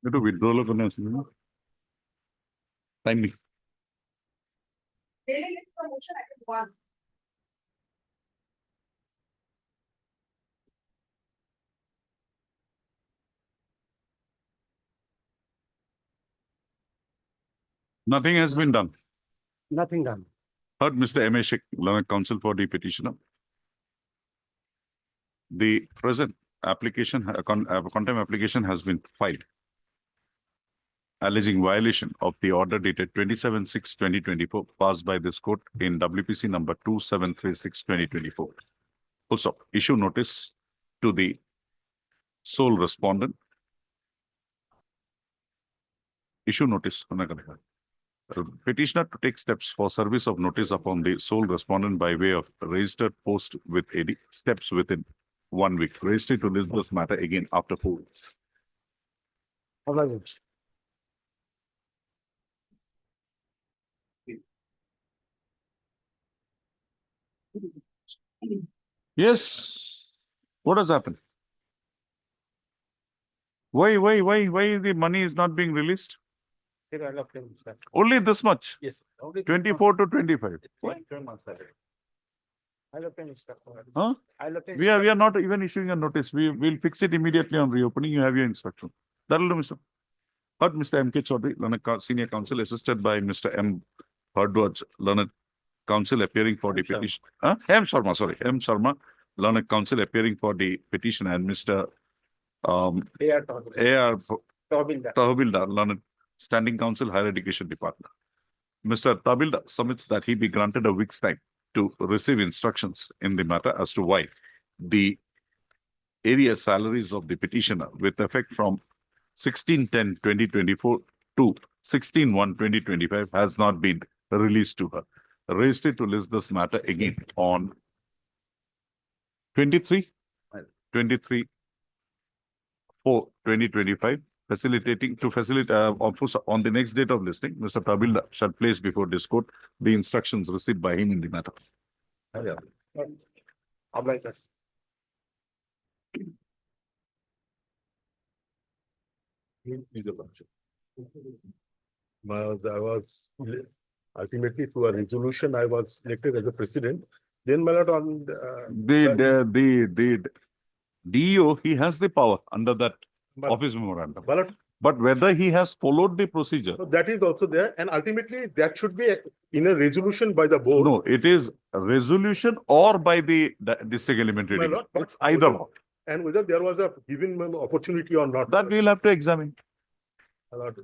Itu withdrawal करना है इसमें timely. Nothing has been done. Nothing done. Heard Mr. M.A. Sheikh, learned counsel for the petitioner. The present application, contempt application has been filed, alleging violation of the order dated 27/6/2024 passed by this court in WPC number 2736/2024. Also, issue notice to the sole respondent. Issue notice. Petitioner to take steps for service of notice upon the sole respondent by way of registered post with AD steps within 1 week. Registered to list this matter again after 4 weeks. Yes. What has happened? Why the money is not being released? Only this much? Yes. 24 to 25. Why? Huh? We are not even issuing a notice. We will fix it immediately on reopening. You have your instruction. That will do, Mr. But Mr. M.K. Chaudhary, learned senior counsel, assisted by Mr. M. Hardwaj, learned counsel appearing for the petition. M. Sharma, learned counsel appearing for the petition, and Mr. A.R. Tahobildar, learned standing counsel, higher education department. Mr. Tahobildar submits that he be granted a week's time to receive instructions in the matter as to why the area salaries of the petitioner with effect from 16/10/2024 to 16/1/2025 has not been released to her. Registered to list this matter again on 23/4/2025, on the next date of listing, Mr. Tahobildar shall place before this court the instructions received by him in the matter. Ultimately through a resolution, I was elected as a president. Then, my lord, on the DEO, he has the power under that office memorandum. But whether he has followed the procedure. So that is also there, and ultimately that should be in a resolution by the board. No, it is a resolution or by the district elementary. My lord, it's either or. And whether there was a given opportunity or not. That we'll have to examine.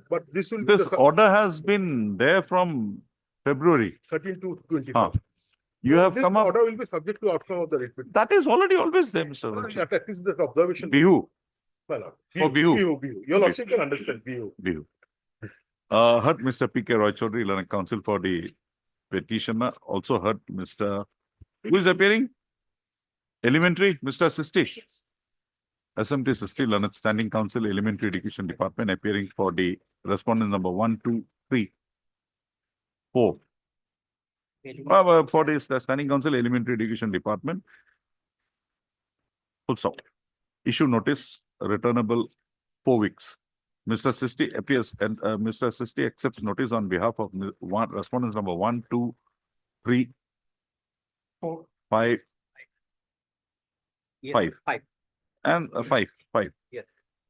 But this order has been there from February 13 to 25. You have come up. This order will be subject to outcome of the writ petition. That is already always there, Mr. That is the observation. Bihu. My lord. Bihu. Your lordship can understand Bihu. Heard Mr. P.K. Roy Chaudhary, learned counsel for the petitioner. Also heard Mr. Who is appearing? Elementary, Mr. Sisti. SMT Sisti, learned standing counsel, elementary education department, appearing for the respondent number 1, 2, 3, 4. For the standing counsel, elementary education department. Also, issue notice, returnable 4 weeks. Mr. Sisti appears and Mr. Sisti accepts notice on behalf of respondents number 1, 2, 3, 4, 5, yes, 5. 5. And 5. Yes.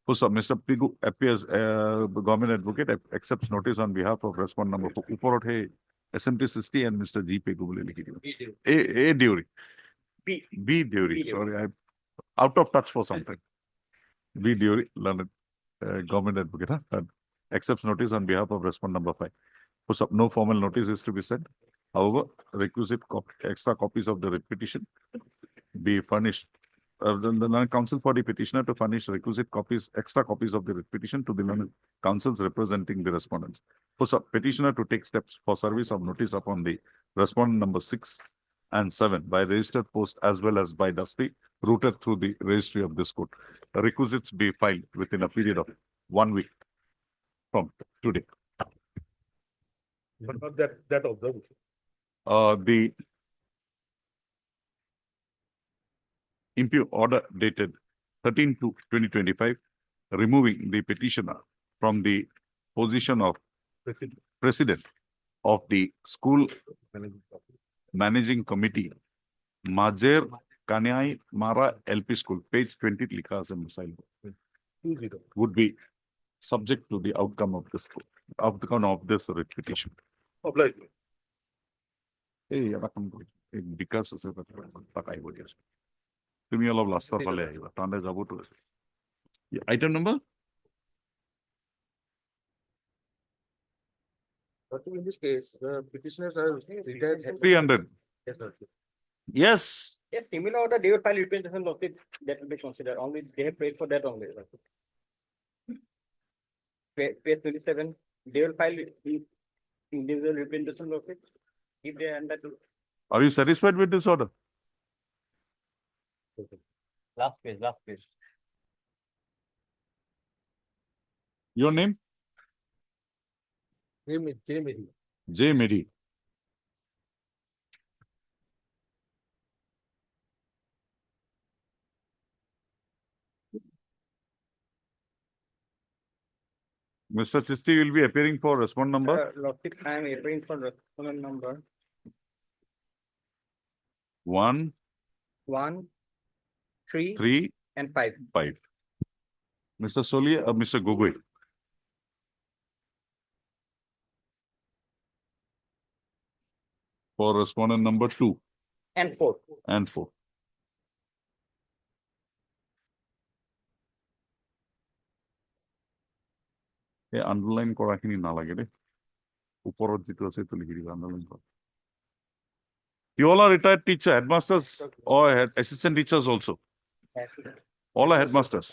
Also, Mr. Pigu appears, government advocate accepts notice on behalf of respondent number 4. Upor uthe SMT Sisti and Mr. G. Pigu. A Dury. B Dury. Sorry, I'm out of touch for something. B Dury, learned government advocate, accepts notice on behalf of respondent number 5. Also, no formal notice is to be sent. However, requisite extra copies of the writ petition be furnished. The counsel for the petitioner to furnish requisite copies, extra copies of the writ petition to the counsels representing the respondents. For petitioner to take steps for service of notice upon the respondent number 6 and 7 by registered post as well as by dusty routed through the registry of this court. Requisites be filed within a period of 1 week from today. But not that observation. impugn order dated 13/2/2025, removing the petitioner from the position of president of the school managing committee, Majer Kanyai Mara LP School, page 20 likha ase missile, would be subject to the outcome of this writ petition. Obliged. এই এরকম করে, এই বিকাশ আছে তাকাই বলি আছে। তুমি অলপ লাষ্টৰ ফালে আহিবা, তাহলে যাবতো। Item number? But in this case, the petitioners are retired. 300. Yes, sir. Yes. Yes, similar order, they will file representation notice that will be considered, only they have paid for that only. Page 27, they will file individual representation notice if they are under to. Are you satisfied with this order? Last page. Your name? Jamie. J. Medi. Mr. Chisti will be appearing for respond number Logic, I am appearing for respondent number 1, 1, 3, 3, and 5. 5. Mr. Solia or Mr. Gogoi? For respondent number 2 And 4. and 4. Underline কৰাখিনি নালাগে দে ওপৰত যেটো আছে তো লিখি দিবা underline কৰা You all are retired teacher, headmasters or assistant teachers also. All are headmasters.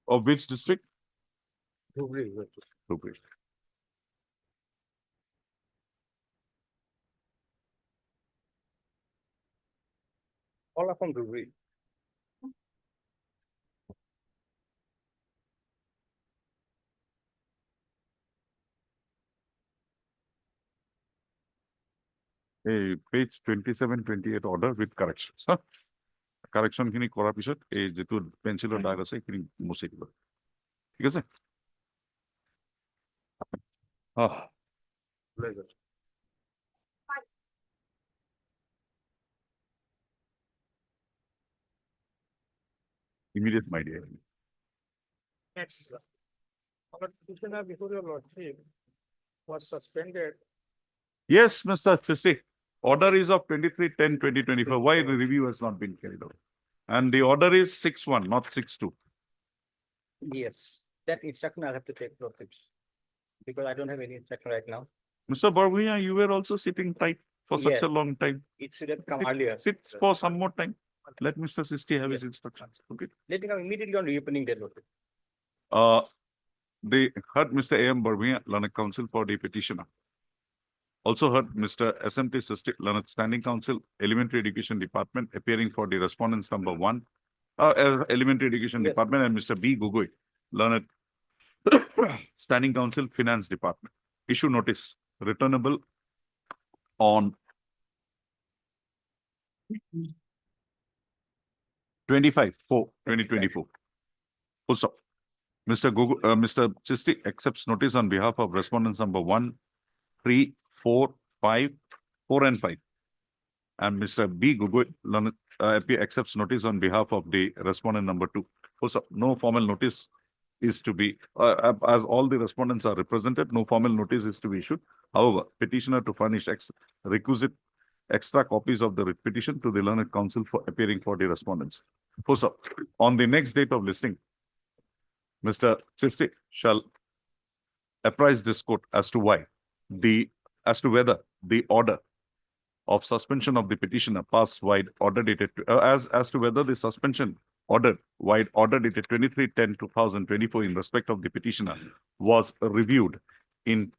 Of which district? Dhubri. All are from Dhubri. A page 27, 28 order with corrections. Huh? Correction খিনি কৰাৰ পিছত এই যেটো পেন্সিলৰ দাগ আছে খিনি মুছি দিব ঠিক আছে immediate my dear. Next. Our petitioner before your lordship was suspended. Yes, Mr. Chisti. Order is of 23/10/2025. Why the review has not been carried out? And the order is 6-1, not 6-2. Yes, that instruction I have to take lordships. Because I don't have any instruction right now. Mr. Barbuya, you were also sitting tight for such Yes. a long time. It should have come Sit- earlier. Sit for some more time. Let Mr. Chisti have his Yes. instructions. Okay. Let me come immediately on reopening that lordship. They heard Mr. A.M. Barbuya, Learned Counsel for the petitioner. Also heard Mr. SMT Sisti, Learned Standing Counsel, Elementary Education Department, appearing for the respondents number 1, Elementary Education Yes. Department, and Mr. B. Gogoi, Learned Standing Counsel, Finance Department. Issue notice returnable on 25/4/2024. Also, Mr. Chisti accepts notice on behalf of respondents number 1, 3, 4, 5, 4 and 5. And Mr. B. Gogoi accepts notice on behalf of the respondent number 2. Also, no formal notice is to be, as all the respondents are represented, no formal notice is to be issued. However, petitioner to furnish requisite extra copies of the writ petition to the Learned Counsel for appearing for the respondents. Also, on the next date of listing, Mr. Chisti shall apprise this court as to whether the order of suspension of the petitioner passed wide order dated as to whether the suspension order dated 23/10/2024 in respect of the petitioner was reviewed in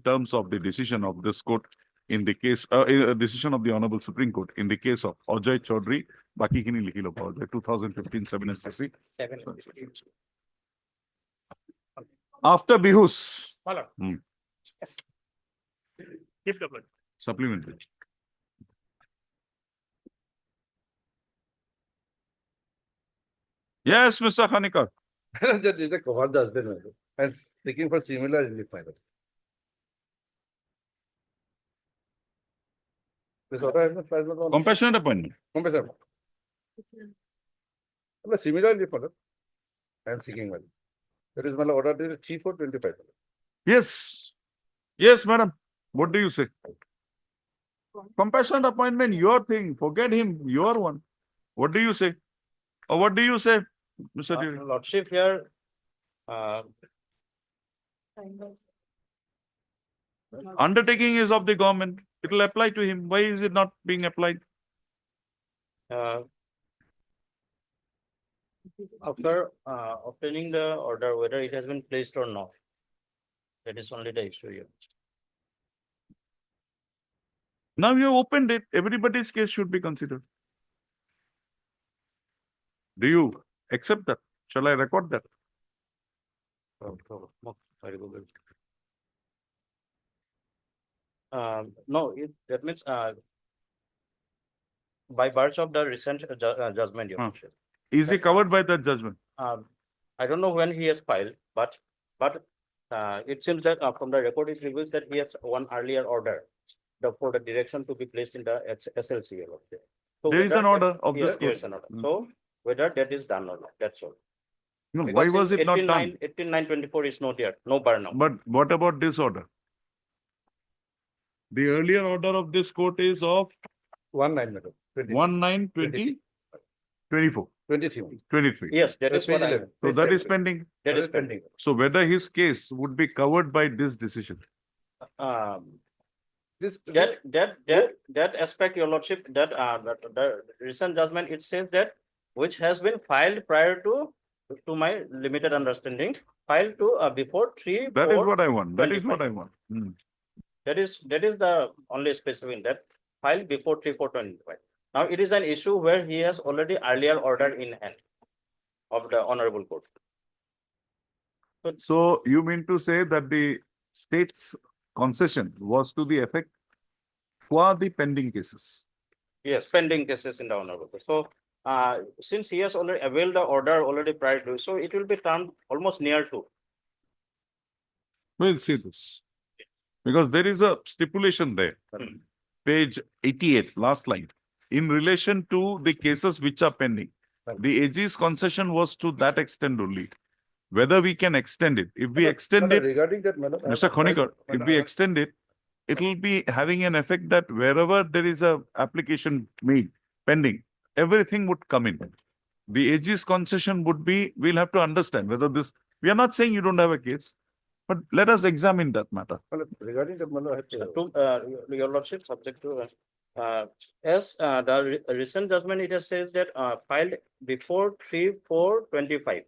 terms of the decision of this court in the case decision of the Honorable Supreme Court in the case of Ajay Chaudhary, baki kini likhi lo paoge 2015 7 SCC. 7. After Bihus. Follow. Yes. Yes, Kaplan. Supplementary. Yes, Mr. Khanikar. That is a covered the husband, madam. And seeking for similar relief, madam. This order has been filed on. Compassionate appointment. Compassion. Similar relief, madam. I am seeking, madam. That is my order dated 3/4/25. Yes. Yes, madam. What do you say? Compassionate appointment, your thing. Forget him, your one. What do you say? Or what do you say, Mr. Dury? Lordship here, Undertaking is of the government. It will apply to him. Why is it not being applied? after obtaining the order, whether it has been placed or not. That is only the issue here. Now you have opened it. Everybody's case should be considered. Do you accept that? Shall I record that? No, that means by virtue of the recent judgment. Your Huh. Lordship. Is he covered by that judgment? I don't know when he has filed, but it seems that from the record it reveals that he has one earlier order for the direction to be placed in the SLC. Your Lordship. So There is an whether order of yes, this there court. is an order. So whether that is done or not, that's all. No, why Because was since it not done? 18/9/24 is not here, no bar now. But what about this order? The earlier order of this court is of 1/9, madam. 1/9/2024, 23. 23. Yes, that is what I meant. So that is pending. That is pending. So whether his case would be covered by this decision? This. That aspect, your lordship, that the recent judgment, it says that which has been filed prior to my limited understanding, filed to before 3. That is 4, what I want. That is 25. what I want. Hmm. That is the only specific that filed before 3/4/25. Now it is an issue where he has already earlier ordered in hand of the honorable court. So you mean to say that the state's concession was to the effect for the pending cases? Yes, pending cases in the honorable court. So since he has already availed the order already prior to, so it will be termed almost near to. We'll see this. Because there is a stipulation there. Page 88, last line. In relation to the cases which are pending, the AG's concession was to that extent only. Whether we can extend it. If we extend it, Regarding that, madam. Mr. Khonikar, if we extend it, it will be having an effect that wherever there is a application made pending, everything would come in. The AG's concession would be, we'll have to understand whether this, we are not saying you don't have a case, but let us examine that matter. Regarding that, madam, I have to. Your lordship, subject to as the recent judgment, it has says that filed before 3/4/25.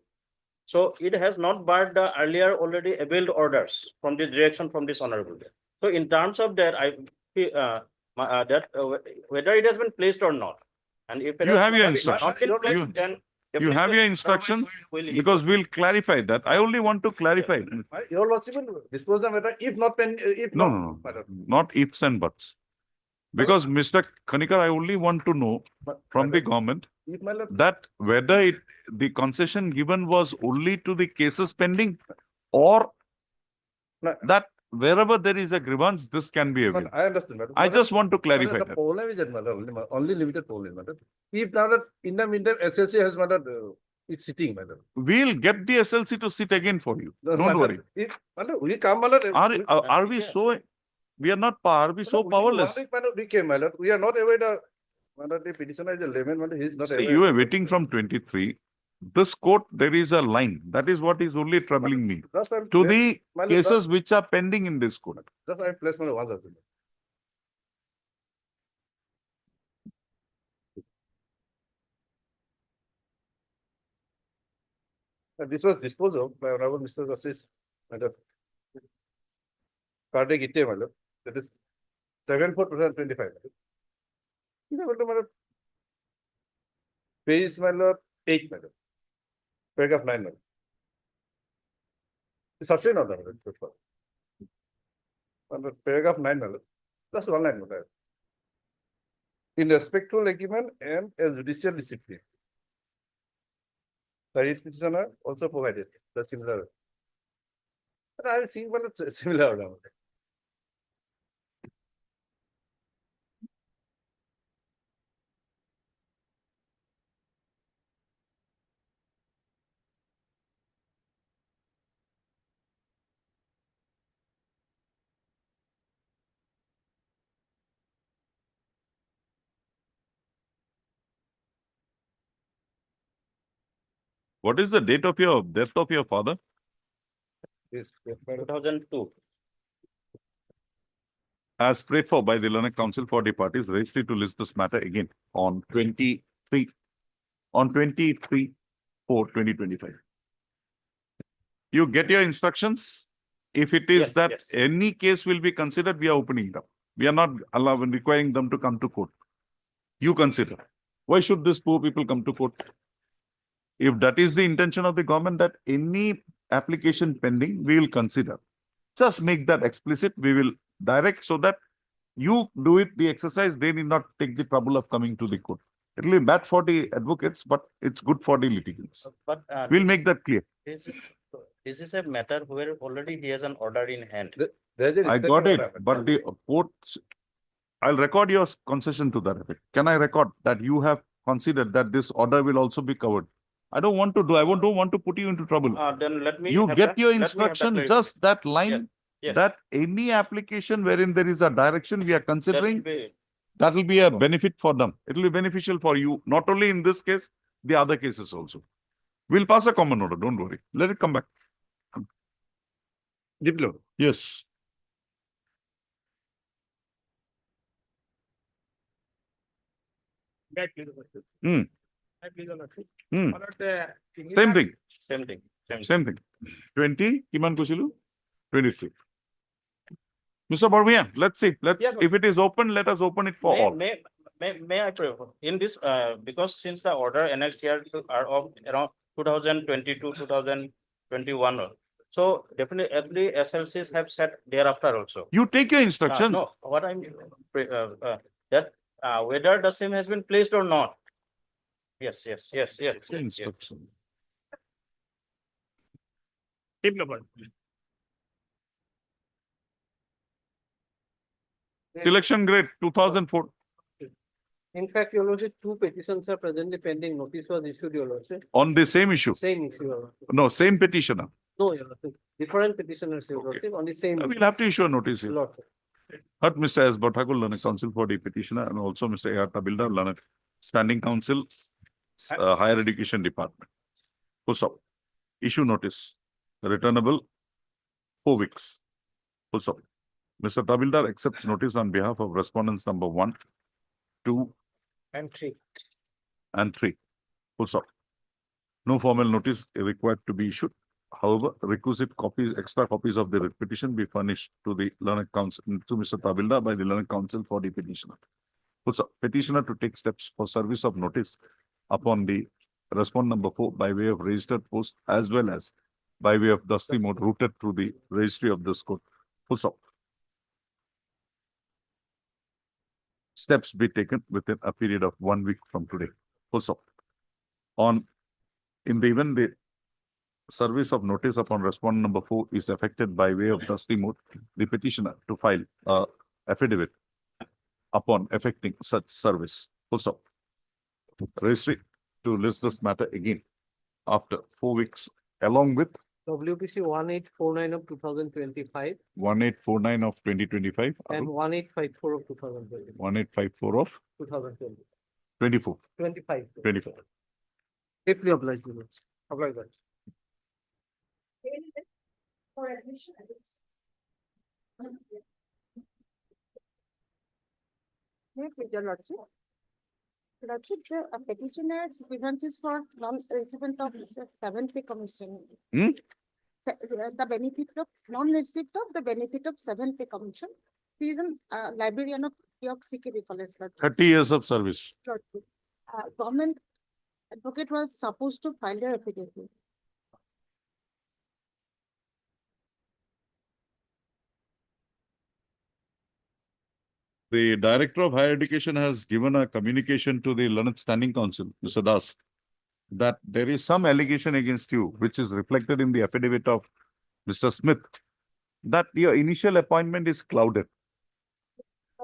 So it has not barred the earlier already availed orders from the direction from this honorable. So in terms of that, whether it has been placed or not, and if it You has have your not instruction. been placed, then You have your instructions because we'll clarify that. I only want to clarify. Your lordship will dispose the matter if not pen, if No, not. no, no, madam. not ifs and buts. Because Mr. Khanikar, I only want to know from the government If my lord. that whether the concession given was only to the cases pending or No. that wherever there is a grievance, this can be availed. I understand, madam. I just want to clarify The that. problem is that, madam, only limited problem, madam. If now that in the meantime, SLC has, madam, it's sitting, madam. We'll get the SLC to sit again for you. No, Don't madam, worry. If, madam, we come, madam. Are we so, we are not, are we so powerless? Madam, we came, madam. We are not aware the, madam, the petitioner is a layman, madam, he is not See, aware. you are waiting from 23. This court, there is a line. That is what is only troubling me. That's why To I'm- the madam, cases which are pending in this court. That's why I placed my one husband. This was disposed of by Honorable Mr. Justice, madam. Cardiac Itte, madam. That is 7/4/2025. Madam. Page, madam, 8, madam. Paragraph 9, madam. It's sustained order, madam. under paragraph 9, my lord. Just one line, my lord. In respectful agreement and a judicial discipline. The writ petitioner also provided the similar. But I will see what it's similar. Now. What is the date of your death of your father? Yes, my lord. 2002. As prayed for by the Learned Council for the parties, registry to list this matter again on 23/4/2025. You get your instructions. If it is Yes, that yes. any case will be considered, we are opening it up. We are not allowing, requiring them to come to court. You consider. Why should these poor people come to court? If that is the intention of the government, that any application pending, we will consider. Just make that explicit. We will direct so that you do it, the exercise, they need not take the trouble of coming to the court. It will be bad for the advocates, but it's good for the litigants. But We'll make that clear. this is a matter where already he has an order in hand. There's a I respect got of it, order, but the court, I'll record your concession to that effect. Can I record that you have considered that this order will also be covered? I don't want to put you into trouble. Then let me. You have get that- your let me have that instruction, clarification. just that line, yes. that any application wherein there is a direction we are That will considering, be- that will be a benefit for them. It will be beneficial for you, not only in this case, the other cases also. We'll pass a common order, don't worry. Let it come back. Diplo. Yes. That legal notice. Hmm. That legal notice. Hmm. What are the Same thing, Same thing. same thing. 20, Kiman Kushilu, 23. Mr. Barmiya, let's see. Yeah, If it is open, let us open it for all. May I pray in this, because since the order annexed here are of around 2022, 2021. So definitely SLCs have set thereafter also. You take your instruction. No, what I'm, that, whether the same has been placed or not. Yes. Instruction. Development. Selection grade 2004. In fact, your lordship, two petitions are presently pending. Notice was issued, your lordship. On the same issue. Same issue, your lordship. No, same petitioner. No, your lordship. Different petitioners, your lordship, on the same. We'll have to issue a notice here. Lordship. Heard Mr. S. Bhattakul, Learned Council for the petitioner, and also Mr. A.R. Tabilda, Learned Standing Council, Higher Education Department. Full stop. Issue notice. Returnable 4 weeks. Full stop. Mr. Tabilda accepts notice on behalf of respondents number 1, 2, And three. and 3. Full stop. No formal notice is required to be issued. However, requisite copies, extra copies of the petition be furnished to the Learned Council, to Mr. Tabilda by the Learned Council for the petitioner. Full stop. Petitioner to take steps for service of notice upon the respondent number 4 by way of registered post as well as by way of dusty mode routed through the registry of this court. Full stop. Steps be taken within a period of 1 week from today. Full stop. In the event the service of notice upon respondent number 4 is affected by way of dusty mode, the petitioner to file a affidavit upon effecting such service. Full stop. Registry to list this matter again after 4 weeks along with WPC 1849 of 2025 1849 of 2025 and 1854 of 2020. 1854 of 2020. 24. 25. 24. Deeply obliged, your lordship. Obliged. For admission. Your lordship. Lordship, the petitioner's grievances for non-recipient of the 7th pay commission. Hmm? The benefit of non-receipt of the benefit of 7th pay commission. He is a librarian of York City College. 30 years of service. Lordship. Government advocate was supposed to file their affidavit. The Director of Higher Education has given a communication to the Learned Standing Council, Mr. Das, that there is some allegation against you, which is reflected in the affidavit of Mr. Smith, that your initial appointment is clouded.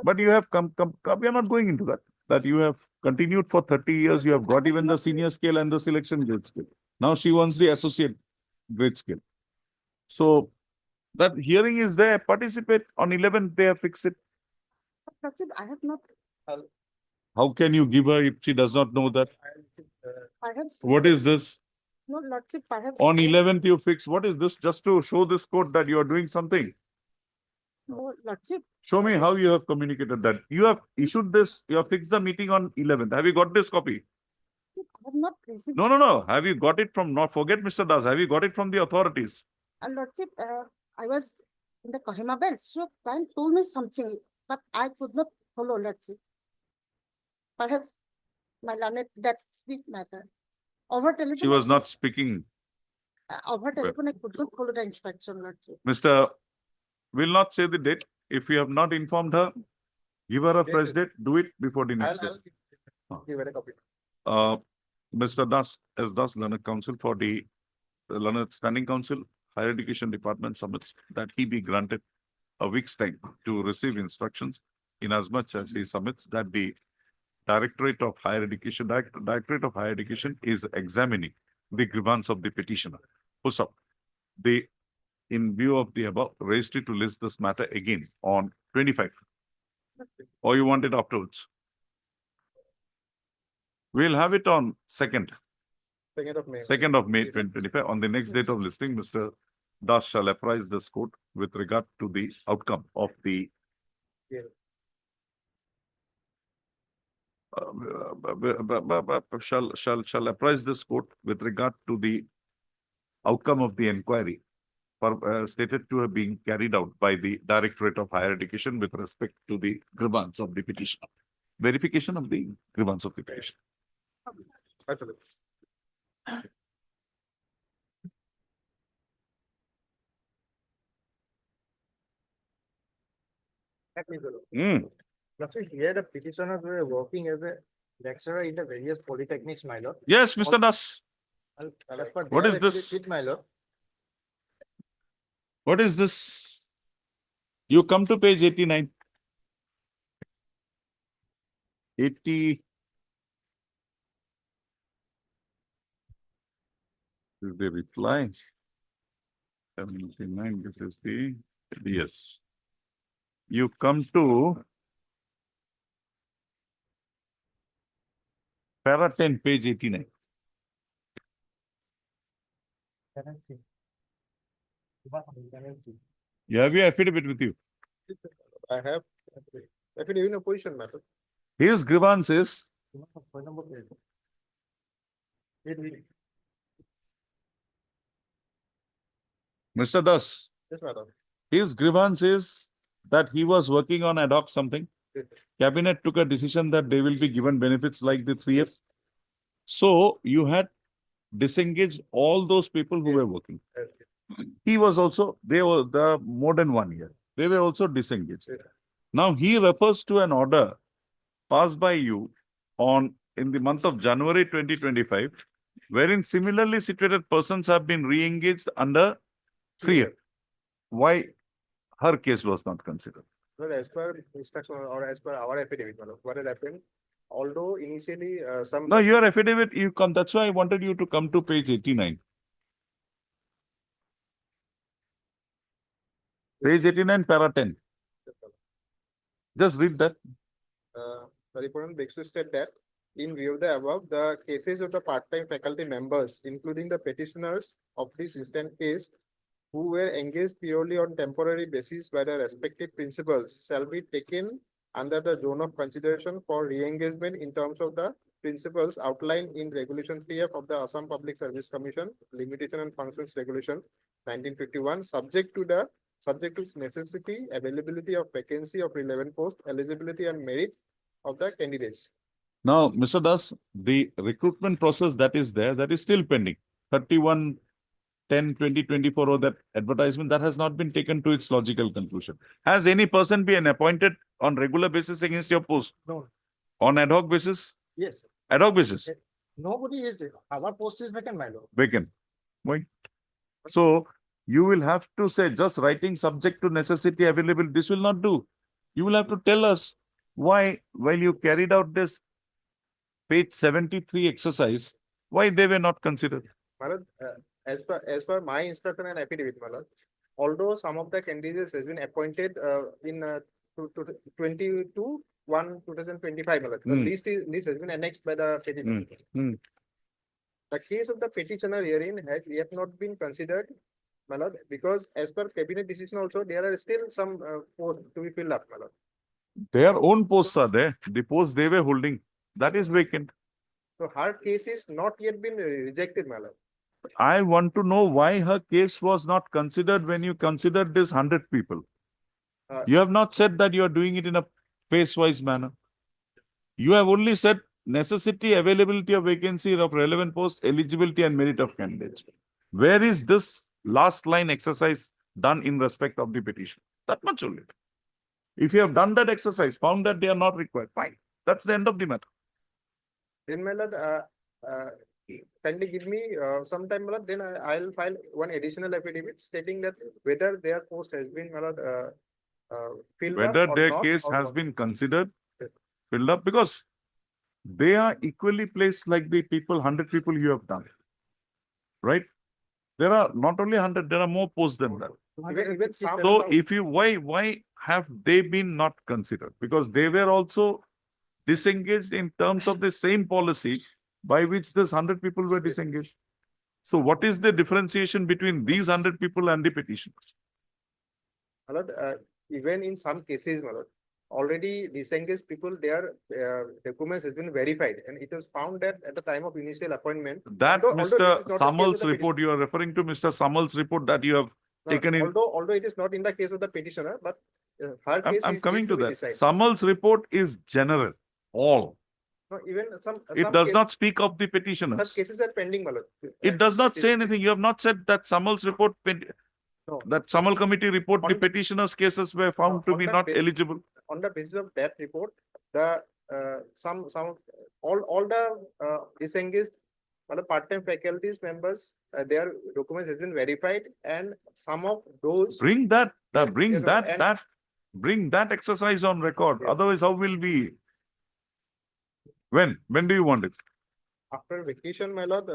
But you have we are not going into that you have continued for 30 years, you have got even the senior scale and the selection grade scale. Now she wants the associate grade scale. So that hearing is there, participate on 11th, they have fixed it. Lordship, I have not, How can you give her if she does not know that? perhaps, What is this? no, Lordship, perhaps. On 11th you fix, what is this? Just to show this court that you are doing something. No, Lordship, Show me how you have communicated that. You have issued this, you have fixed the meeting on 11th. Have you got this copy? I have not received. No. Have you got it from, not forget Mr. Das, have you got it from the authorities? Lordship, I was in the Kohima bench, so client told me something, but I could not follow, Lordship. Perhaps my learned, that speak matter. Over telephone. She was not speaking. Over telephone, I could not follow the instruction, Lordship. Mr. Will not say the date. If you have not informed her, give her a fresh date, do it before the next day. Give it a copy. Mr. Das, as Das Learned Council for the Learned Standing Council, Higher Education Department submits that he be granted a week's time to receive instructions in as much as he submits that the Directorate of Higher Education, Directorate of Higher Education is examining the grievance of the petitioner. Push up. They, in view of the above, raised it to list this matter again on 25. Or you want it afterwards? We'll have it on 2nd 2nd of May. 2025. On the next date of listing, Mr. Das shall apprise this court with regard to the outcome of the shall apprise this court with regard to the outcome of the inquiry stated to have been carried out by the Directorate of Higher Education with respect to the grievance of the petition. Verification of the grievance of the petition. Absolutely. Here the petitioners were working as a lecturer in the various polytechnics, my lord. Yes, Mr. Das. And as per What their is this? affidavit, my lord. What is this? You come to page 89. 80. This is the reply. 79, this is the, yes. You come to para 10, page 89. You have your affidavit with you. I have affidavit in opposition matter. His grievance is, Mr. Das, Yes, madam. his grievance is that he was working on ad hoc something. Cabinet took a decision that they will be given benefits like the 3F. So you had disengaged all those people who were working. He was also, they were the more than 1 year. They were also disengaged. Now he refers to an order passed by you in the month of January 2025, wherein similarly situated persons have been re-engaged under 3F. Why her case was not considered? Well, as per instruction or as per our affidavit, madam, what had happened, although initially some. No, your affidavit, you come, that's why I wanted you to come to page 89. Page 89, para 10. Just read that. The report makes state that in view of the above, the cases of the part-time faculty members, including the petitioners of this instant case, who were engaged purely on temporary basis by the respective principals, shall be taken under the zone of consideration for re-engagement in terms of the principles outlined in Regulation 3F of the Assam Public Service Commission, Limitation and Functions Regulation 1951, subject to necessity, availability of vacancy of relevant post, eligibility and merit of the candidates. Now, Mr. Das, the recruitment process that is there, that is still pending. 31/10/2024 or that advertisement that has not been taken to its logical conclusion. Has any person been appointed on regular basis against your post? No, On ad hoc basis? yes, Ad hoc basis? nobody is, our post is vacant, my lord. Vacant. Why? So you will have to say just writing subject to necessity available. This will not do. You will have to tell us why, while you carried out this page 73 exercise, why they were not considered. My lord, as per my instruction and affidavit, my lord, although some of the candidates has been appointed in 22/1/2025, my lord, the Hmm. list has been annexed by the petitioner. Hmm. The case of the petitioner herein has yet not been considered, my lord, because as per cabinet decision also, there are still some posts to be filled up, my lord. Their own posts are there. The posts they were holding, that is vacant. So her case is not yet been rejected, my lord. I want to know why her case was not considered when you considered this 100 people. Uh, You have not said that you are doing it in a phase-wise manner. You have only said necessity, availability of vacancy of relevant post, eligibility and merit of candidates. Where is this last line exercise done in respect of the petition? That much only. If you have done that exercise, found that they are not required, fine. That's the end of the matter. Then, my lord, kindly give me some time, my lord, then I'll file one additional affidavit stating that whether their post has been, my lord, filled up Whether or their not, case or has not. been considered, filled up, because they are equally placed like the people, 100 people you have done. Right? There are not only 100, there are more posts than that. Even some. So if you, why have they been not considered? Because they were also disengaged in terms of the same policy by which this 100 people were disengaged. So what is the differentiation between these 100 people and the petitioners? My lord, even in some cases, my lord, already disengaged people, their documents has been verified, and it was found that at the time of initial appointment. That although this is Mr. not the case of Samal's the report, you are referring to Mr. Samal's report that you have No, taken in. although it is not in the case of the petitioner, but her case I'm is coming yet to be that. decided. Samal's report is general, all. No, even It does not speak of the petitioners. Such cases are pending, my lord. It does not say anything. You have not said that Samal's report, No. that Samal committee report, the On- petitioners' cases were found to on be the not ba- eligible. On the basis of that report, the all the disengaged or the part-time faculties members, their documents has been verified, and some of those. Bring that, Yes, bring yes, and- bring that exercise on record. Yes. Otherwise, how will we? When do you want it? After vacation, my lord,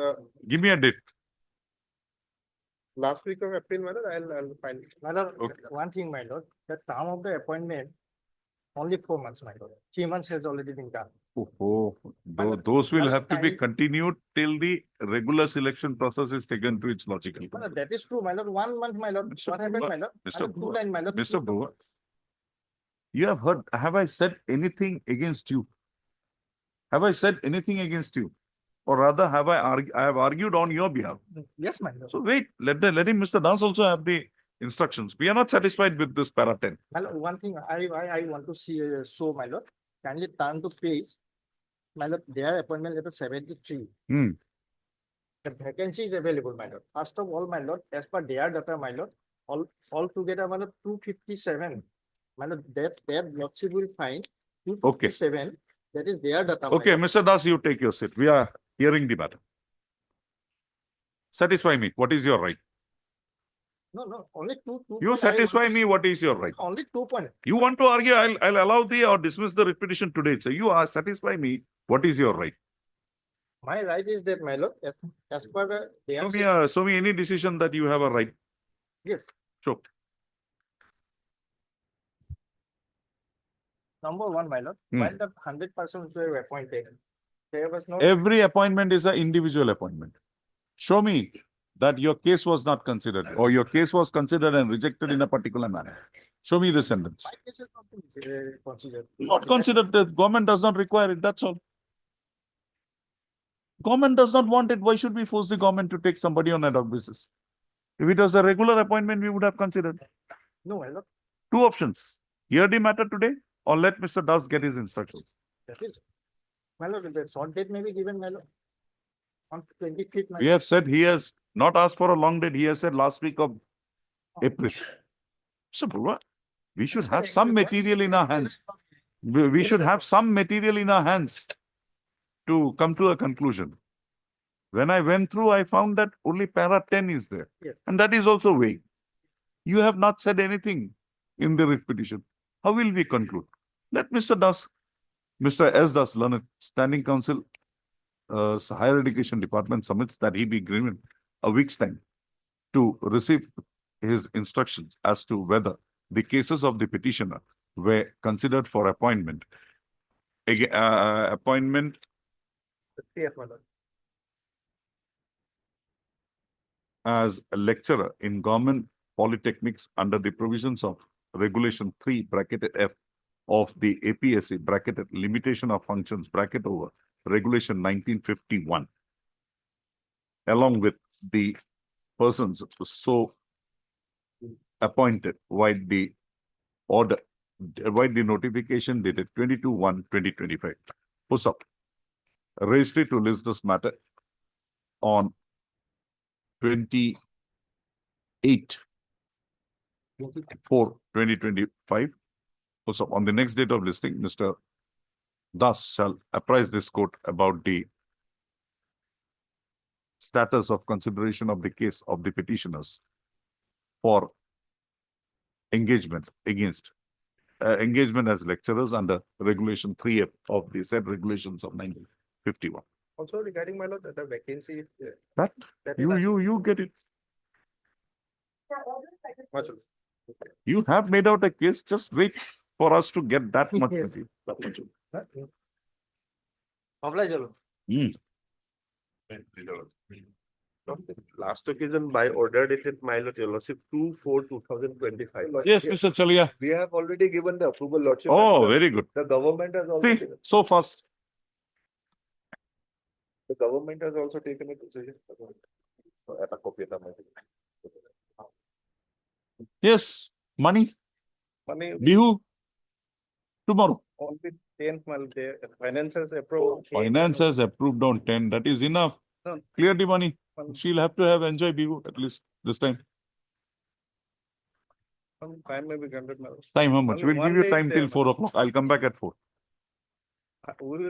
Give me a date. last week of April, my lord, I'll file. My lord, Okay. one thing, my lord, the term of the appointment, only 4 months, my lord. 3 months has already been done. Those will have to be Time- continued till the regular selection process is taken to its logical. My lord, that is true, my lord. 1 month, my lord. Mr. What happened, Bhuva, my lord? Mr. My lord, two Bhuva, line, my lord. Mr. Bhuva, you have heard, have I said anything against you? Have I said anything against you? Or rather, I have argued on your behalf. Yes, my lord. So wait, let him, Mr. Das also have the instructions. We are not satisfied with this para 10. My lord, one thing I want to see, show, my lord. Kindly turn to page. My lord, their appointment letter 73. Hmm. The vacancy is available, my lord. First of all, my lord, as per their data, my lord, all together, my lord, 257. My lord, that lordship will find 257. That is their data. my Okay, lord. Mr. Das, you take your seat. We are hearing the matter. Satisfy me. What is your right? No, only two. You satisfy me. What is your right? Only 2 point. You want to argue? I'll allow thee or dismiss the repetition today. So you are satisfy me. What is your right? My right is that, my lord, as per the Show me any decision that you have a right. yes. Show. Number one, my lord, Hmm. while the 100 persons were appointed, there was no. Every appointment is an individual appointment. Show me that your case was not considered or your case was considered and rejected in a particular manner. Show me the sentence. My case is not considered. Not considered. The government does not require it. That's all. Government does not want it. Why should we force the government to take somebody on ad hoc basis? If it was a regular appointment, we would have considered. No, my lord, Two options. Hear the matter today or let Mr. Das get his instructions. that is. My lord, the short date may be given, my lord. On 25th, my We have said he has not asked for a long date. He has said last week of April. So, Bhuva, We should have some material in our hands. We should have some material in our hands to come to a conclusion. When I went through, I found that only para 10 is there. Yes. And that is also vague. You have not said anything in the writ petition. How will we conclude? Let Mr. S. Das, Learned, Standing Counsel, Higher Education Department submits that he be given a week's time to receive his instructions as to whether the cases of the petitioner were considered for appointment. Appointment Yes, my lord. as a lecturer in government polytechnics under the provisions of Regulation 3 bracketed F of the APSC bracketed limitation of functions bracket over Regulation 1951, along with the persons so appointed while the order, while the notification dated 22/1/2025 was up. Registry to list this matter on 28/4/2025. Also, on the next date of listing, Mr. Das shall apprise this court about the status of consideration of the case of the petitioners for engagement as lecturers under Regulation 3F of the said regulations of 1951. Also regarding my lord, the vacancy. That that you get it. Much less. You have made out a case. Just wait for us to get that much Yes. material. Oblige, Your Lord. Last occasion by order dated my lordship 2/4/2025. Yes, Mr. Chalia. We have already given the approval lordship. Oh, and very good. The government has also, See, so fast. the government has also taken a decision. So, at a copy of the matter. Yes, money, Money Bihu, tomorrow. on the 10th, the financials approved. Finance has approved on 10. That is enough. No. Clear the money. One- She'll have to have enjoy Bihu at least this time. Some time may be granted, my lord. Time how much? Only We'll one give you day is time there, till ma'am. 4 o'clock. I'll come back at 4. We will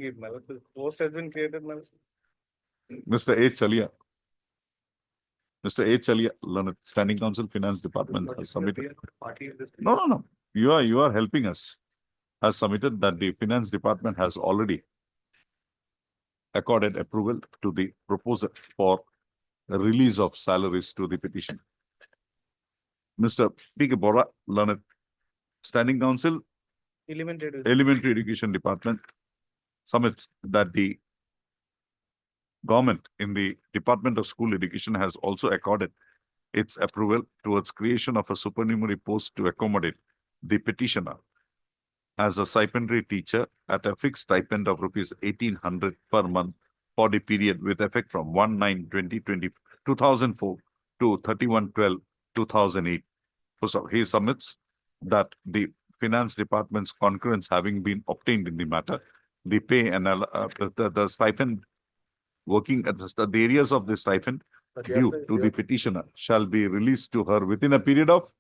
give, my lord. The post has been created, my lord. Mr. A. Chalia. Mr. A. Chalia, Learned, Standing Counsel, Finance Department has submitted. Party in this. No. You are helping us. Has submitted that the Finance Department has already accorded approval to the proposal for the release of salaries to the petition. Mr. P.K. Bora, Learned, Standing Counsel, Elementary Education Department submits that the government in the Department of School Education has also accorded its approval towards creation of a supernumerary post to accommodate the petitioner as a stipendary teacher at a fixed stipend of rupees 1,800 per month for the period with effect from 1/9/2004 to 31/12/2008. So he submits that the Finance Department's concurrence having been obtained in the matter, the pay and the stipend working at the areas of the stipend due to the petitioner shall be released to her within a period of.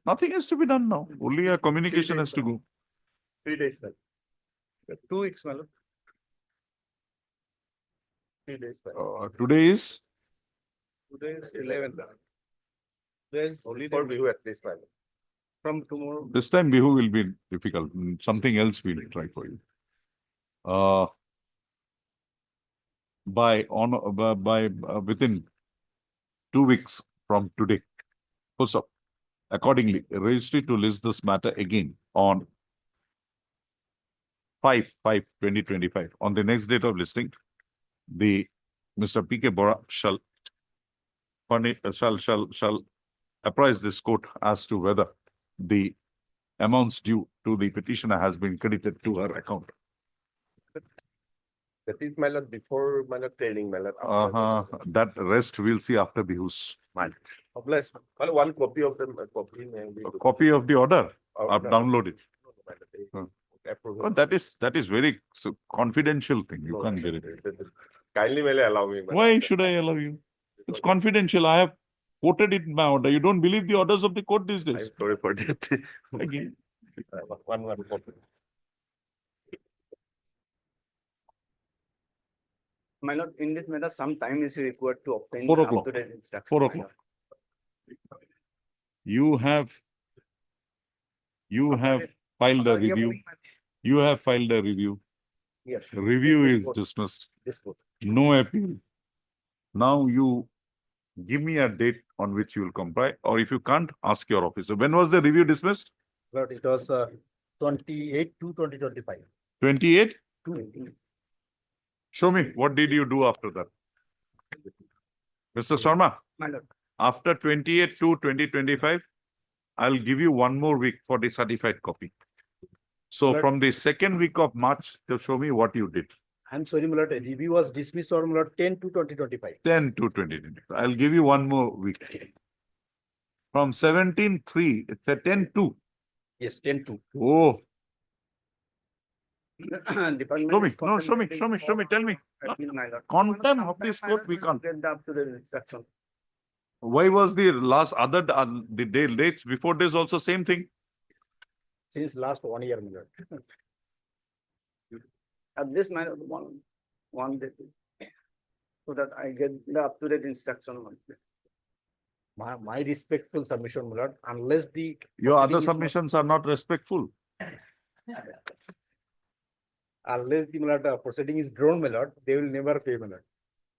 Nothing has to be done now. Only a communication has to go. 3 days. 2 weeks, my lord. 3 days. Today is Today is 11th. There is For holiday you at least, my lord. from tomorrow. this time Bihu will be difficult. Something else we'll try for you. Within 2 weeks from today. So accordingly, registry to list this matter again on 5/5/2025. On the next date of listing, the Mr. P.K. Bora shall apprise this court as to whether the amounts due to the petitioner has been credited to her account. That is, my lord, before my lord training, my lord. after That rest we'll see after Bihu's. Oblige. Well, one copy of them, a copy. A copy of the order. I've downloaded. Huh. Oh, that is very confidential thing. You can't get it. Kindly may allow me. my lord. Why should I allow you? It's confidential. I have quoted it in my order. You don't believe the orders of the court these I'm days. sorry for that. Again. One more. My lord, in this matter, some time is required to obtain. 4 o'clock. up-to-date instruction, 4 my o'clock. lord. You have filed a review. You have filed a review. Yes. Review This is court, dismissed. this court. No appeal. Now you give me a date on which you will comply, or if you can't, ask your officer. When was the review dismissed? Lord, it was 28/2/2025. 28? Show me, what did you do after that? Mr. Sharma, My lord. after 28/2/2025, I'll give you 1 more week for the certified copy. So But- from the 2nd week of March, to show me what you did. I'm sorry, my lord, review was dismissed on, my lord, 10/2/2025. 10/2/2025. I'll give you 1 more week. From 17/3, it's a 10/2. Yes, 10/2. Oh, Department show me, is no, show me, tell me. contemplating, my lord. Contempt of this court, we can't. Get the up-to-date instruction. Why was the last other, the dates before this also same thing? Since last 1 year, my lord. At this matter, one day. So that I get the up-to-date instruction. My respectful submission, my lord, unless the. Your other proceeding is not- submissions are not respectful. Unless the, my lord, proceeding is drawn, my lord, they will never pay, my lord.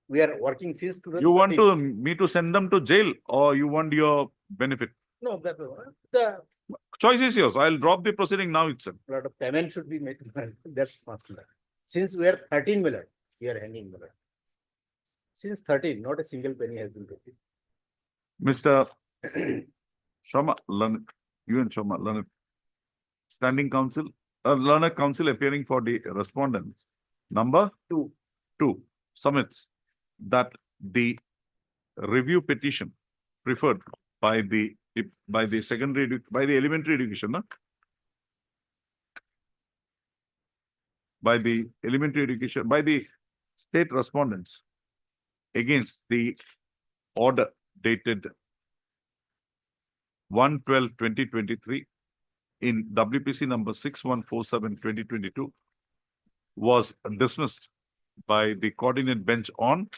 We are working since. You want me to send them to jail, or you want your benefit? No, the Choice is yours. I'll drop the proceeding now itself. lot of payment should be made. That's possible. Since we are 13 million, we are handing million. Since 13, not a single penny has been paid. Mr. Sharma, learned, you and Sharma, learned. Standing counsel, learned counsel appearing for the respondent. Number 2 submits that the review petition preferred by the elementary education, no? By the elementary education, by the state respondents against the order dated 1/12/2023 in WPC number 6147/2022 was dismissed by the coordinate bench on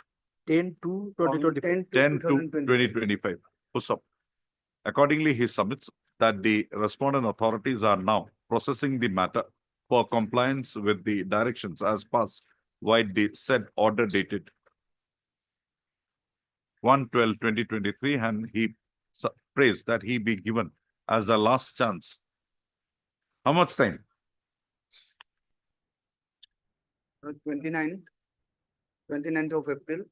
10/2/2025. 10/2/2025. Accordingly, he submits that the respondent authorities are now processing the matter for compliance with the directions as passed by the said order dated 1/12/2023, and he prays that he be given as a last chance. How much time? 29th of April.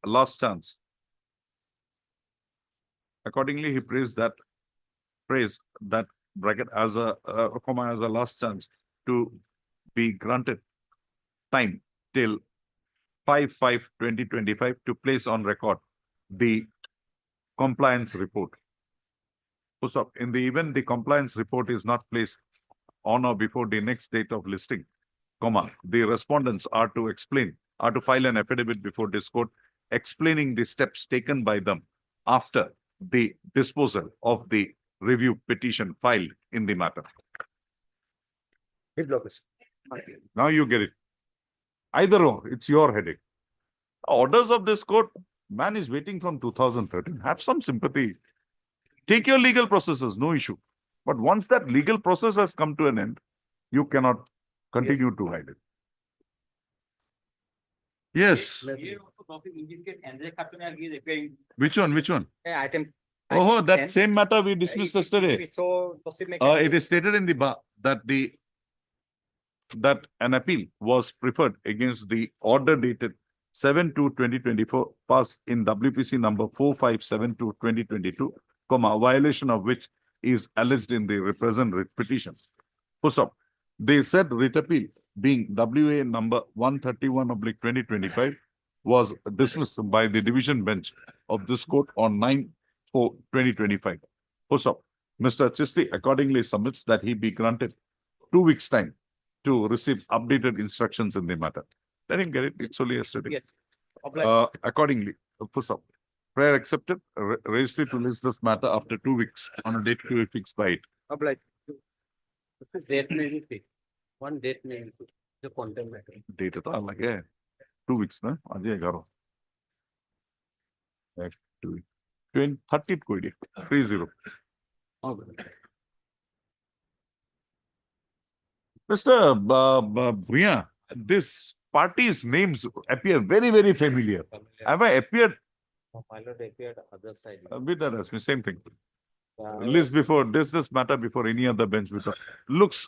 Last chance. Accordingly, he prays that bracket as a comma as a last chance to be granted time till 5/5/2025 to place on record the compliance report. So in the event the compliance report is not placed on or before the next date of listing, comma, the respondents are to file an affidavit before this court explaining the steps taken by them after the disposal of the review petition filed in the matter. Now you get it. Either or, it's your headache. Orders of this court, man is waiting from 2013. Have some sympathy. Take your legal processes, no issue. But once that legal process has come to an end, you cannot continue to ride it. Yes. Which one? Item. Oh, that same matter we dismissed yesterday. So. It is stated in the bar that an appeal was preferred against the order dated 7/2/2024 passed in WPC number 4572/2022, violation of which is alleged in the present writ petition. They said writ appeal being WA number 131/2025 was dismissed by the division bench of this court on 9/4/2025. Mr. Chisti accordingly submits that he be granted 2 weeks' time to receive updated instructions in the matter. Let him get it. It's only yesterday. Yes. Accordingly, Prayer accepted, registry to list this matter after 2 weeks on a date to be fixed by it. Apply. Date may be fixed. One date may be fixed. The content matter. Date it all like 2 weeks, na? Ajay garo. 2 weeks. 30th ko idea. 30. Mr. Bhuya, this party's names appear very, very familiar. Have I appeared My lord appeared other side. with that? Same thing. List before this matter before any other bench before. Looks,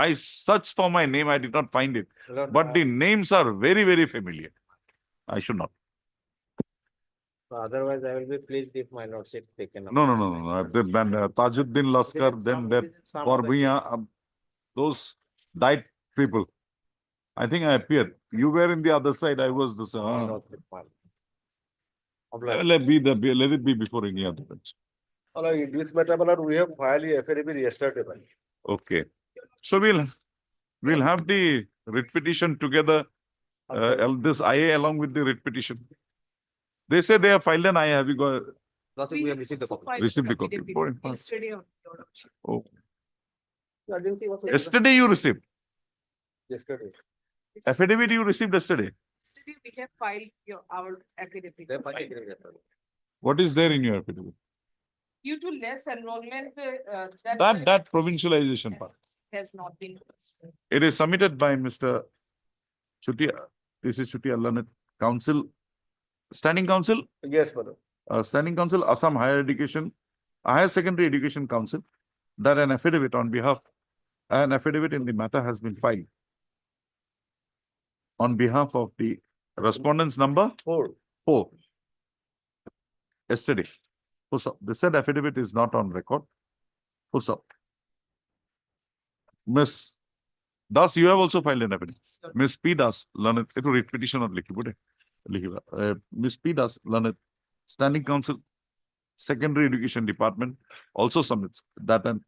I searched for my name, I did not find it. But the names are very, very familiar. I should not. Otherwise, I will be pleased if my lordship taken up. No. Then Tajuddin Laskar, then that for Bhuya, those died people. I think I appeared. You were in the other side. I was this. Let it be before any other bench. In this matter, my lord, we have filed a affidavit yesterday. Okay. So we'll have the writ petition together. This IA along with the writ petition. They say they have filed an IA. Have you got We have received the copy. received the copy? Yesterday on your lordship. Oh, Urgency was. yesterday you received Yesterday. affidavit. You received yesterday. Yesterday we have filed our affidavit. What is there in your affidavit? Due to less enrollment, That provincialization part. has not been. It is submitted by Mr. Chutia. This is Chutia Learned Council, Standing Council, Yes, madam. Standing Council, Assam Higher Education, Higher Secondary Education Council, that an affidavit in the matter has been filed on behalf of the respondents number 4. Yesterday. The said affidavit is not on record. Miss Das, you have also filed an affidavit. Miss P. Das, learned, it will petition or Miss P. Das, learned, Standing Council, Secondary Education Department also submits that an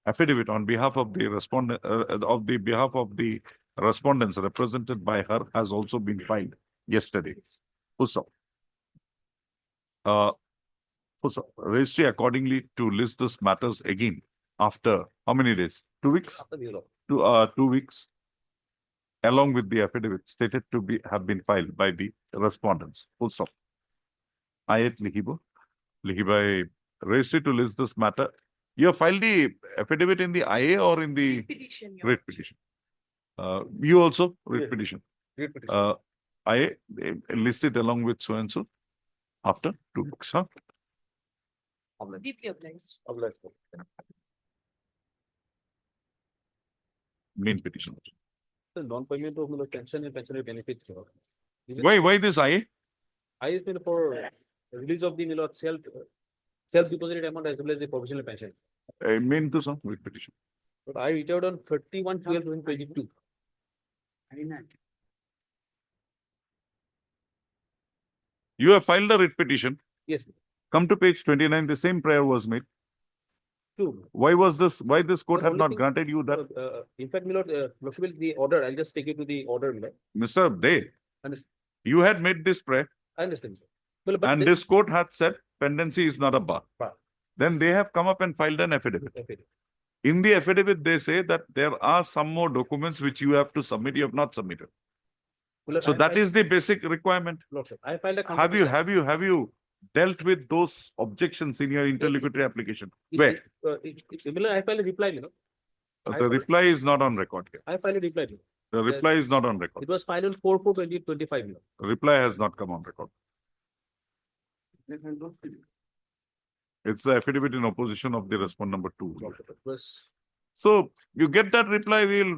affidavit on behalf of the respondent, behalf of the respondents represented by her has also been filed yesterday. Registry accordingly to list this matters again after how many days? 2 weeks? 2 weeks, along with the affidavit stated to have been filed by the respondents. Full stop. Ayat Lihiba registry to list this matter. You have filed the affidavit in the IA or in the writ petition? You also writ petition. IA listed along with so and so after 2 weeks. Huh? Deeply obliged. Main petition. Non-payment of pension and pensionary benefits. Why this IA? I is been for release of the self-deposited amount as well as the provisional pension. Main to some writ petition. But I retired on 31/12/2022. You have filed a writ petition. Yes, Come to page 29, the same prayer was made. true. Why this court The have only not thing- granted you that? In fact, my lord, Lordship, the order, I'll just take you to the order, my lord. Mr. Day, Understand. you had made this prayer I understand, sir. Well, but and this court had said pendency is not a bar. Bar. Then they have come up and filed an affidavit. Okay. In the affidavit, they say that there are some more documents which you have to submit, you have not submitted. Well, Lord, So I that filed- is the basic requirement. Lordship, I filed a. Have you dealt with those objections in your interlocutory application? Where? It's similar, I filed a reply, you know. The reply is not on record here. I filed a reply. You know. The reply is not on record. It was filed on 4/4/2025, you know. Reply has not come on record. It's the affidavit in opposition of the respondent number 2. It was, So you get that reply, we'll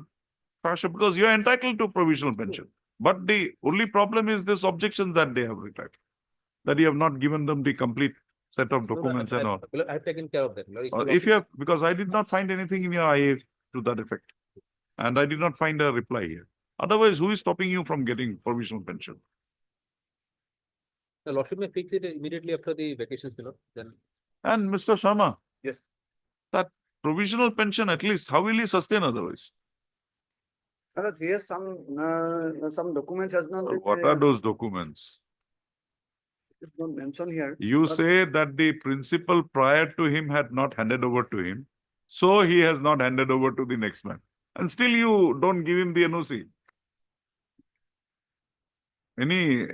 pass it because you are entitled to provisional pension. But the only problem is this objections that they have replied. That you have not given them the complete set of documents and all. Well, I've taken care of that. You know. If you have, because I did not find anything in your IA to that effect. And I did not find a reply here. Otherwise, who is stopping you from getting provisional pension? The Lordship may fix it immediately after the vacations, you know, then. And Mr. Sharma. Yes. That provisional pension, at least, how will he sustain otherwise? Here's some documents has not been. What are those documents? It's not mentioned here. You but say that the principal prior to him had not handed over to him, so he has not handed over to the next man. And still you don't give him the NOC. Any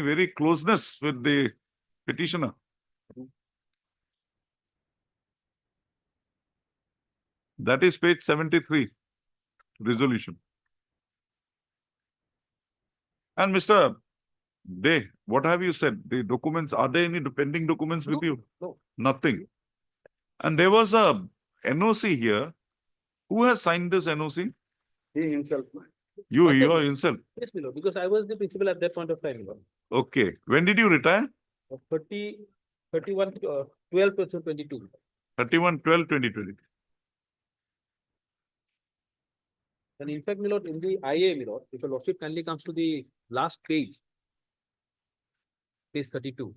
very closeness with the petitioner? That is page 73, resolution. And Mr. Day, what have you said? The documents, are there any pending documents with you? no. Nothing. And there was a NOC here. Who has signed this NOC? He himself. You I said- yourself. Yes, my lord, because I was the principal at that point of time, my lord. Okay. When did you retire? 31, 12, 22. 31/12/2020. And in fact, my lord, in the IA, my lord, if your lordship kindly comes to the last page, page 32.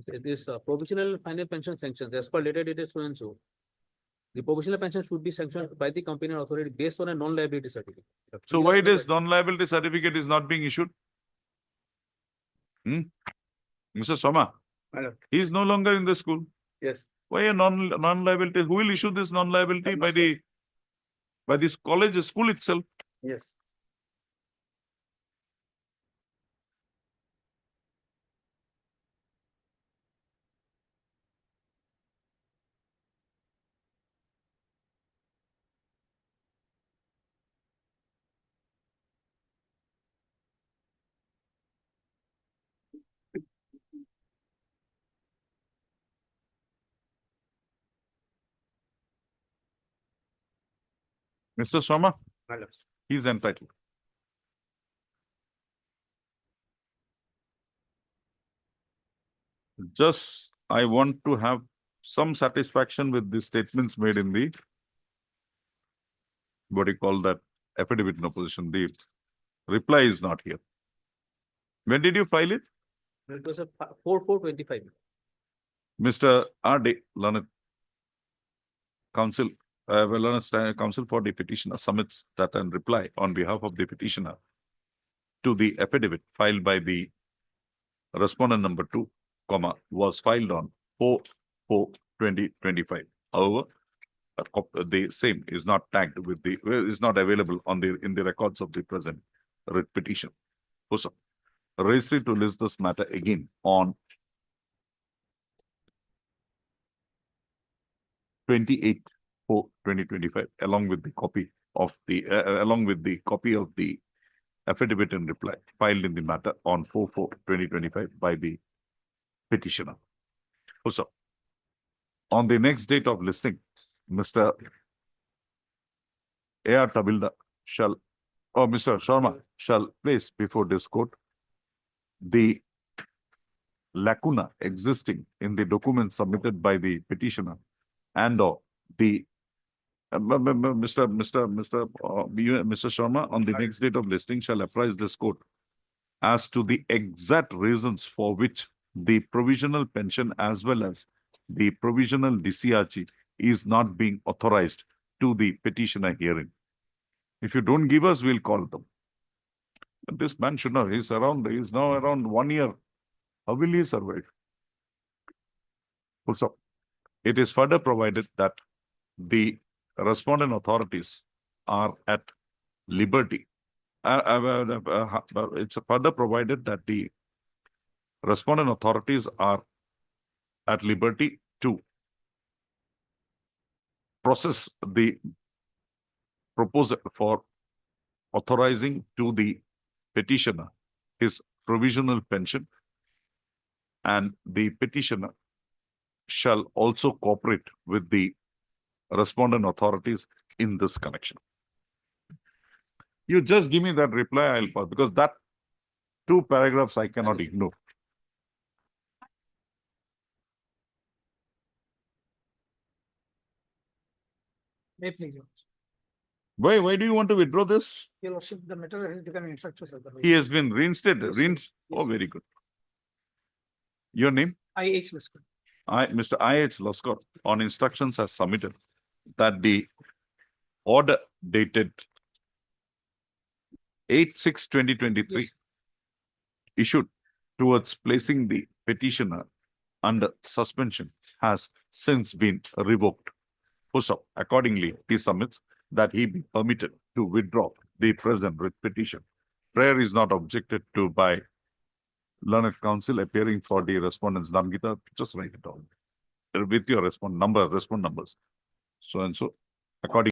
This provisional final pension sanctions, as per later dated so and so. The provisional pension should be sanctioned by the competent authority based on a non-liability certificate. So why this non-liability certificate is not being issued? Mr. Soma, Madam. he is no longer in the school. Yes. Why a non-liability? Who will issue this non-liability by this college, school itself? Yes. Mr. Soma, Madam. he is entitled. Just, I want to have some satisfaction with the statements made in the, what do you call that, affidavit in opposition. The reply is not here. When did you file it? It was a 4/4/25. Mr. R.D. Learned Counsel, Counsel for the petitioner submits that and reply on behalf of the petitioner to the affidavit filed by the respondent number 2, was filed on 4/4/2025. However, the same is not tagged with the, is not available on the, in the records of the present writ petition. Also, registry to list this matter again on 28/4/2025, along with the copy of the affidavit in reply filed in the matter on 4/4/2025 by the petitioner. Also, on the next date of listing, Mr. A.R. Tabilda shall, or Mr. Sharma shall place before this court the lacuna existing in the documents submitted by the petitioner and or the Mr. Sharma on the next date of listing shall apprise this court as to the exact reasons for which the provisional pension as well as the provisional DCRG is not being authorized to the petitioner hearing. If you don't give us, we'll call them. But this man should know, he's now around 1 year. How will he survive? Also, it is further provided that the respondent authorities are at liberty. It's further provided that the respondent authorities are at liberty to process the proposal for authorizing to the petitioner his provisional pension, and the petitioner shall also cooperate with the respondent authorities in this connection. You just give me that reply, I'll pass, because that 2 paragraphs I cannot ignore. May please. Why do you want to withdraw this? Your worship, the matter has become infectious. He has been reinstated. Yes, sir. Oh, very good. Your name? I.H. Liskar. Mr. I.H. Loskar, on instructions has submitted that the order dated 8/6/2023 Yes. issued towards placing the petitioner under suspension has since been revoked. So accordingly, he submits that he be permitted to withdraw the present writ petition. Prayer is not objected to by learned counsel appearing for the respondents. Namgita, just write it down with your respond numbers. So and so, according